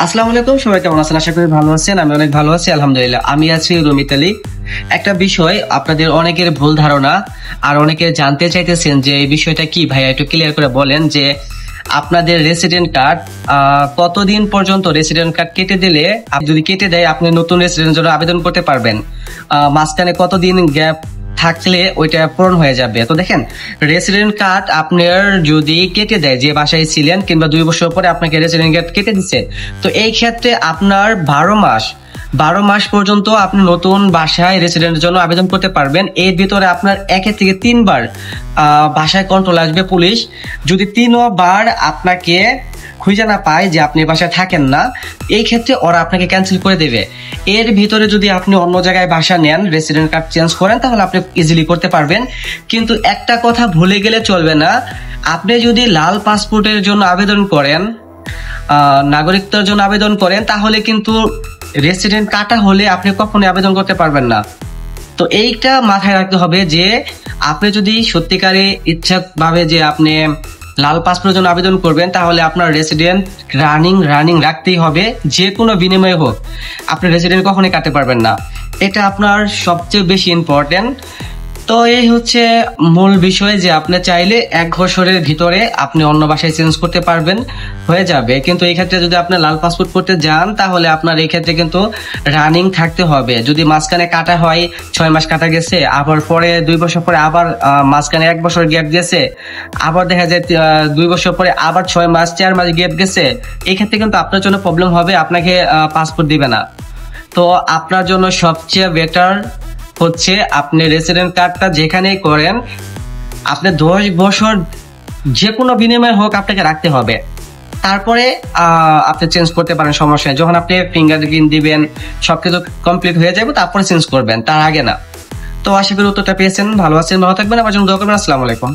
আসসালামু আলাইকুম, সবাই কেমন আছেন? আশা করি ভালো আছেন। আমি অনেক ভালো আছি, আলহামদুলিল্লাহ। আমি আছি রমিত আলী। একটা বিষয় আপনাদের অনেকের ভুল ধারণা, আর অনেকে জানতে চাইতেছেন যে এই বিষয়টা কি ভাইয়া, একটু ক্লিয়ার করে বলেন যে আপনাদের রেসিডেন্ট কার্ড কতদিন পর্যন্ত রেসিডেন্ট কার্ড কেটে দিলে, যদি কেটে দেয়, আপনি নতুন রেসিডেন্টের জন্য আবেদন করতে পারবেন। মাঝখানে কতদিন গ্যাপ থাকলে ওইটা পূরণ হয়ে যাবে। তো দেখেন, রেসিডেন্ট কার্ড আপনার যদি কেটে দেয়, যে বাসায় ছিলেন কিংবা 2 বছর পরে আপনাকে রেসিডেন্ট কার্ড কেটে দিচ্ছে, তো এই ক্ষেত্রে আপনার 12 মাস পর্যন্ত আপনি নতুন বাসায় রেসিডেন্টের জন্য আবেদন করতে পারবেন। এর ভিতরে আপনার 1 থেকে 3 বার বাসায় কন্ট্রোল আসবে পুলিশ। যদি 3 বার আপনাকে খুঁজে না পায় যে আপনি বাসায় থাকেন না, এই ক্ষেত্রে ওরা আপনাকে ক্যান্সেল করে দেবে। এর ভিতরে যদি আপনি অন্য জায়গায় বাসা নেন, রেসিডেন্ট কার্ড চেঞ্জ করেন, তাহলে আপনি ইজিলি করতে পারবেন। কিন্তু একটা কথা ভুলে গেলে চলবে না, আপনি যদি লাল পাসপোর্টের জন্য আবেদন করেন, নাগরিকত্বের জন্য আবেদন করেন, তাহলে কিন্তু রেসিডেন্ট কাটা হলে আপনি কখনোই আবেদন করতে পারবেন না। তো এইটা মাথায় রাখতে হবে যে আপনি যদি সত্যিকারে ইচ্ছাভাবে যে আপনি লাল পাসপোর্টের জন্য আবেদন করবেন, তাহলে আপনার রেসিডেন্ট রানিং রাখতেই হবে। যে কোনো বিনিময়ে হোক, আপনি রেসিডেন্ট কখনোই কাটতে পারবেন না। এটা আপনার সবচেয়ে বেশি ইম্পর্টেন্ট। তো এই হচ্ছে মূল বিষয়, যে আপনি চাইলে 1 বছরের ভিতরে আপনি অন্য বাসায় চেঞ্জ করতে পারবেন, হয়ে যাবে। কিন্তু এই ক্ষেত্রে যদি আপনি লাল পাসপোর্ট করতে যান, তাহলে আপনার এই ক্ষেত্রে কিন্তু রানিং থাকতে হবে। যদি মাঝখানে কাটা হয়, 6 মাস কাটা গেছে, আবার পরে 2 বছর পরে আবার মাঝখানে 1 বছর গ্যাপ গেছে, আবার দেখা যায় 2 বছর পরে আবার 6 মাস 4 মাস গ্যাপ গেছে, এই ক্ষেত্রে কিন্তু আপনার জন্য প্রবলেম হবে, আপনাকে পাসপোর্ট দিবে না। তো আপনার জন্য সবচেয়ে বেটার হচ্ছে আপনি রেসিডেন্ট কার্ডটা যেখানেই করেন, আপনি 10 বছর যে কোনো বিনিময়ে হোক আপনাকে রাখতে হবে। তারপরে আপনি চেঞ্জ করতে পারেন, সমস্যা নেই। যখন আপনি ফিঙ্গারপ্রিন্ট দিবেন, সবকিছু কমপ্লিট হয়ে যাবে, তারপরে চেঞ্জ করবেন, তার আগে না। তো আশা করি উত্তরটা পেয়েছেন। ভালো আছেন, ভালো থাকবেন, আমার জন্য দোয়া করবেন। আসসালামু আলাইকুম।